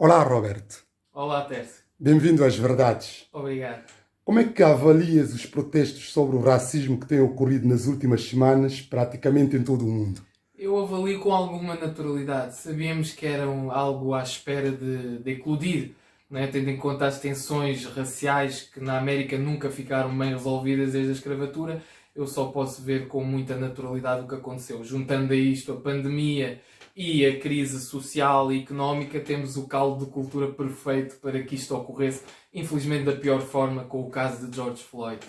Olá, Roberto. Olá, Tércio. Bem-vindo às Verdades. Obrigado. Como é que avalias os protestos sobre o racismo que têm ocorrido nas últimas semanas, praticamente em todo o mundo? Eu avalio com alguma naturalidade. Sabíamos que era algo à espera de eclodir, né? Tendo em conta as tensões raciais que na América nunca ficaram bem resolvidas desde a escravatura. Eu só posso ver com muita naturalidade o que aconteceu. Juntando a isto a pandemia e a crise social e económica, temos o caldo de cultura perfeito para que isto ocorresse, infelizmente da pior forma, com o caso de George Floyd.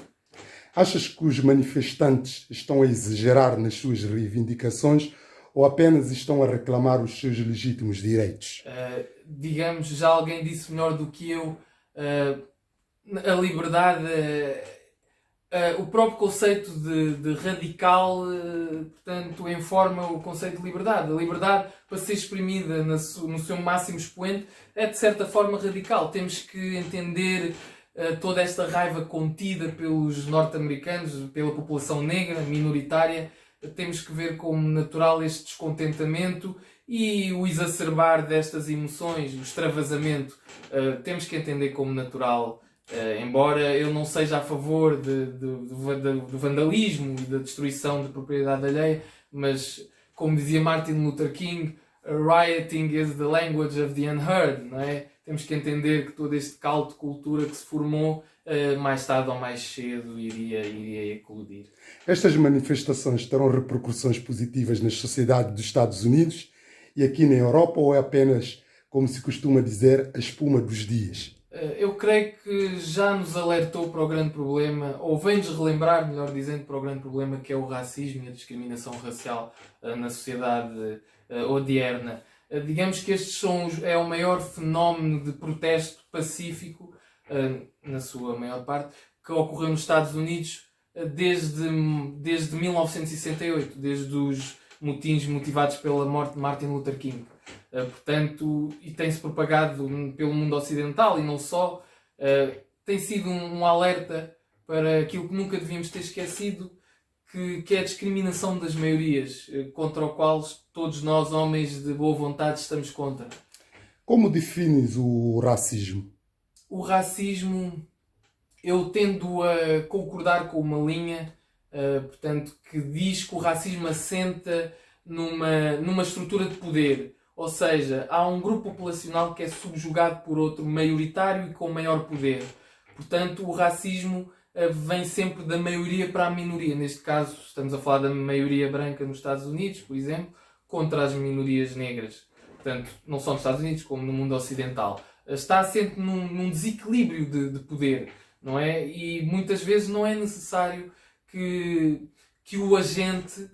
Achas que os manifestantes estão a exagerar nas suas reivindicações ou apenas estão a reclamar os seus legítimos direitos? Digamos, já alguém disse melhor do que eu, a liberdade, o próprio conceito de radical, portanto, informa o conceito de liberdade. A liberdade, para ser exprimida no seu máximo expoente, é de certa forma radical. Temos que entender toda esta raiva contida pelos norte-americanos, pela população negra, minoritária. Temos que ver como natural este descontentamento e o exacerbar destas emoções, o extravasamento. Temos que entender como natural. Embora eu não seja a favor do vandalismo e da destruição de propriedade alheia, mas, como dizia Martin Luther King, rioting is the language of the unheard, não é? Temos que entender que todo este caldo de cultura que se formou, mais tarde ou mais cedo, iria eclodir. Estas manifestações terão repercussões positivas nas sociedades dos Estados Unidos e aqui na Europa ou é apenas, como se costuma dizer, a espuma dos dias? Eu creio que já nos alertou para o grande problema, ou vem-nos relembrar, melhor dizendo, para o grande problema que é o racismo e a discriminação racial na sociedade odierna. Digamos que é o maior fenómeno de protesto pacífico, na sua maior parte, que ocorreu nos Estados Unidos desde 1968, desde os motins motivados pela morte de Martin Luther King. Portanto, e tem-se propagado pelo mundo ocidental e não só, tem sido um alerta para aquilo que nunca devíamos ter esquecido, que é a discriminação das maiorias, contra o qual todos nós, homens de boa vontade, estamos contra. Como defines o racismo? O racismo, eu tendo a concordar com uma linha, portanto, que diz que o racismo assenta numa estrutura de poder. Ou seja, há um grupo populacional que é subjugado por outro maioritário e com maior poder. Portanto, o racismo vem sempre da maioria para a minoria. Neste caso, estamos a falar da maioria branca nos Estados Unidos, por exemplo, contra as minorias negras. Portanto, não só nos Estados Unidos, como no mundo ocidental. Está sempre num desequilíbrio de poder, não é? E muitas vezes não é necessário que o agente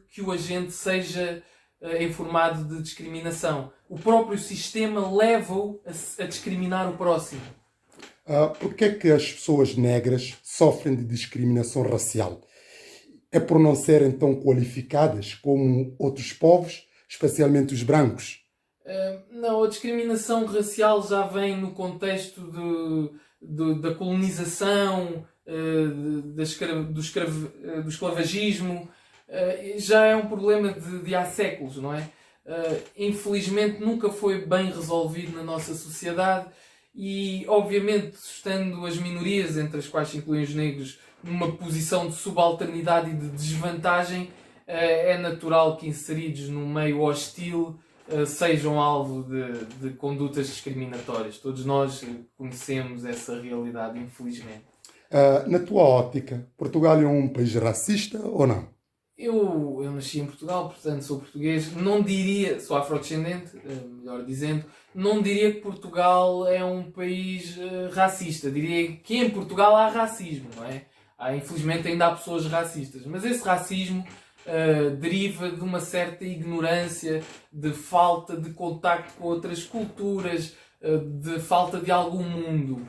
seja informado de discriminação. O próprio sistema leva-o a discriminar o próximo. Por que é que as pessoas negras sofrem de discriminação racial? É por não serem tão qualificadas como outros povos, especialmente os brancos? Não, a discriminação racial já vem no contexto da colonização, do esclavagismo. Já é um problema de há séculos, não é? Infelizmente nunca foi bem resolvido na nossa sociedade e, obviamente, estando as minorias, entre as quais se incluem os negros, numa posição de subalternidade e de desvantagem, é natural que, inseridos num meio hostil, sejam alvo de condutas discriminatórias. Todos nós conhecemos essa realidade, infelizmente. Na tua ótica, Portugal é um país racista ou não? Eu nasci em Portugal, portanto sou português. Não diria, sou afrodescendente, melhor dizendo, não diria que Portugal é um país racista. Diria que em Portugal há racismo, não é? Infelizmente ainda há pessoas racistas. Mas esse racismo deriva de uma certa ignorância, de falta de contacto com outras culturas, de falta de algum mundo.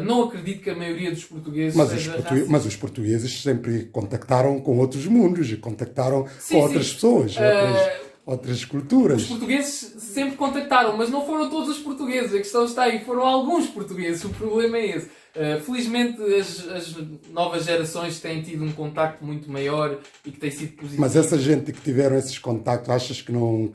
Não acredito que a maioria dos portugueses seja racista. Mas os portugueses sempre contactaram com outros mundos e contactaram Sim, com outras sim. pessoas. outras Os culturas. portugueses sempre contactaram, mas não foram todos os portugueses. A questão está aí, foram alguns portugueses. O problema é esse. Felizmente as novas gerações têm tido um contacto muito maior e que tem sido positivo. Mas essa gente que tiveram esses contactos, achas que não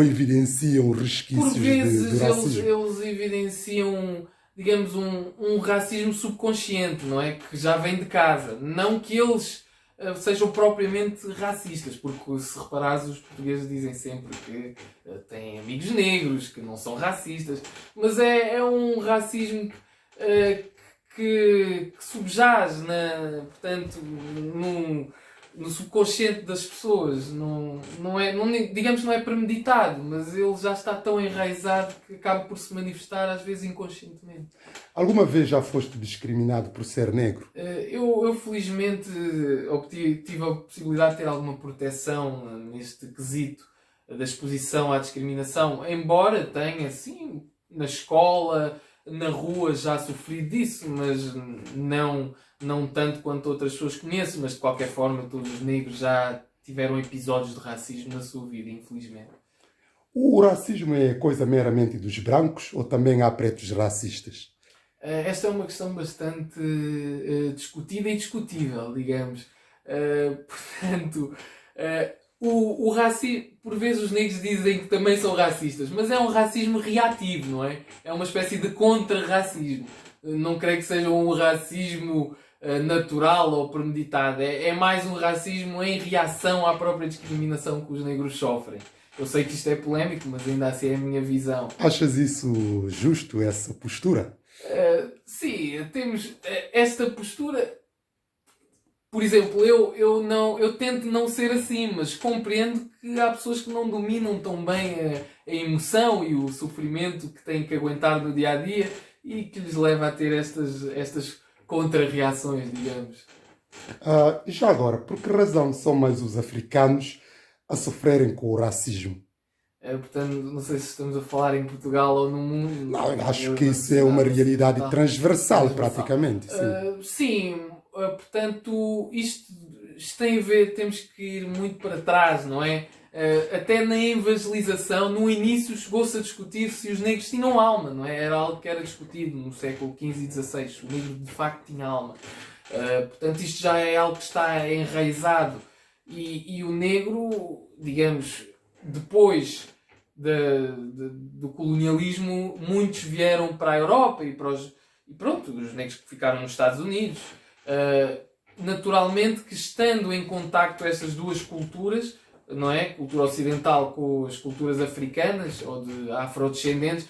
evidenciam Por resquícios de vezes racismo? eles evidenciam, digamos, um racismo subconsciente, não é? Que já vem de casa. Não que eles sejam propriamente racistas, porque se reparares, os portugueses dizem sempre que têm amigos negros, que não são racistas, mas é um racismo que subjaz portanto, no subconsciente das pessoas. Digamos, não é premeditado, mas ele já está tão enraizado que acaba por se manifestar às vezes inconscientemente. Alguma vez já foste discriminado por ser negro? Eu felizmente tive a possibilidade de ter alguma proteção neste quesito da exposição à discriminação, embora tenha, sim, na escola, na rua já sofri disso, mas não tanto quanto outras pessoas conheço, mas de qualquer forma todos os negros já tiveram episódios de racismo na sua vida, infelizmente. O racismo é coisa meramente dos brancos ou também há pretos racistas? Esta é uma questão bastante discutida e discutível, digamos. Portanto, o racismo, por vezes os negros dizem que também são racistas, mas é um racismo reativo, não é? É uma espécie de contra-racismo. Não creio que seja um racismo natural ou premeditado. É mais um racismo em reação à própria discriminação que os negros sofrem. Eu sei que isto é polémico, mas ainda assim é a minha visão. Achas isso justo, essa postura? Sim, temos esta postura. Por exemplo, eu tento não ser assim, mas compreendo que há pessoas que não dominam tão bem a emoção e o sofrimento que têm que aguentar no dia a dia e que lhes leva a ter estas contra-reações, digamos. Já agora, por que razão são mais os africanos a sofrerem com o racismo? Portanto, não sei se estamos a falar em Portugal ou no mundo. Não, eu acho que isso é uma realidade transversal, praticamente. Sim. Sim, portanto, isto tem a ver, temos que ir muito para trás, não é? Até na evangelização, no início chegou-se a discutir se os negros tinham alma, não é? Era algo que era discutido no século XV e XVI. O negro de facto tinha alma. Portanto, isto já é algo que está enraizado. E o negro, digamos, depois do colonialismo, muitos vieram para a Europa e pronto, os negros que ficaram nos Estados Unidos. Naturalmente que estando em contacto estas duas culturas, não é? Cultura ocidental com as culturas africanas ou de afrodescendentes,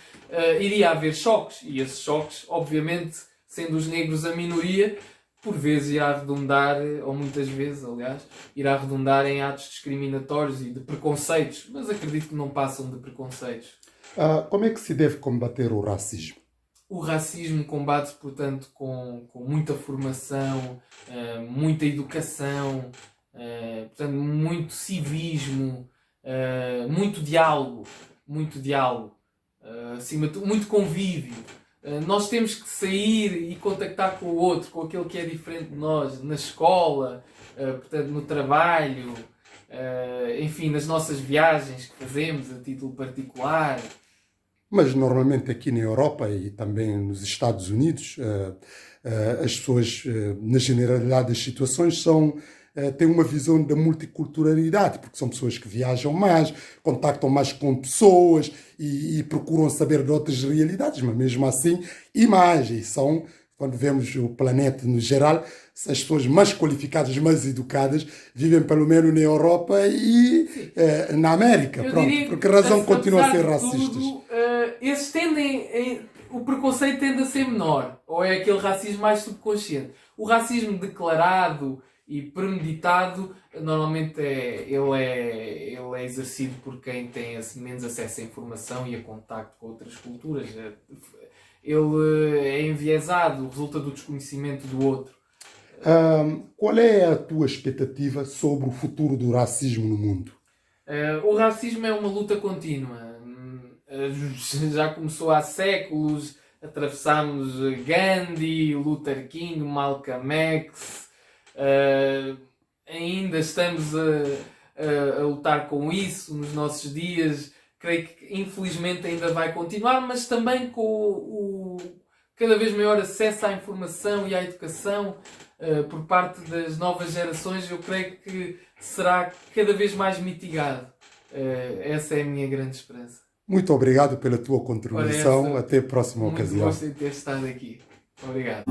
iria haver choques. E esses choques, obviamente, sendo os negros a minoria, por vezes irá redundar, ou muitas vezes, aliás, irá redundar em atos discriminatórios e de preconceitos. Mas acredito que não passam de preconceitos. Como é que se deve combater o racismo? O racismo combate-se, portanto, com muita formação, muita educação, portanto, muito civismo, muito diálogo, acima de tudo, muito convívio. Nós temos que sair e contactar com o outro, com aquele que é diferente de nós, na escola, portanto, no trabalho, enfim, nas nossas viagens que fazemos a título particular. Mas normalmente aqui na Europa e também nos Estados Unidos, as pessoas, na generalidade das situações, têm uma visão da multiculturalidade, porque são pessoas que viajam mais, contactam mais com pessoas e procuram saber de outras realidades, mas mesmo assim, e mais, e são, quando vemos o planeta no geral, as pessoas mais qualificadas, mais educadas, vivem pelo menos na Europa e na América. Pronto, por que razão continuam a ser racistas? Esses o preconceito tende a ser menor, ou é aquele racismo mais subconsciente. O racismo declarado e premeditado, normalmente ele é exercido por quem tem menos acesso à informação e a contacto com outras culturas. Ele é enviesado, resulta do desconhecimento do outro. Qual é a tua expectativa sobre o futuro do racismo no mundo? O racismo é uma luta contínua. Já começou há séculos, atravessámos Gandhi, Luther King, Malcolm X, ainda estamos a lutar com isso nos nossos dias. Creio que infelizmente ainda vai continuar, mas também com o cada vez maior acesso à informação e à educação por parte das novas gerações, eu creio que será cada vez mais mitigado. Essa é a minha grande esperança. Muito obrigado pela tua contribuição. Ora, Até a próxima muito ocasião. gosto em ter estado aqui. Obrigado.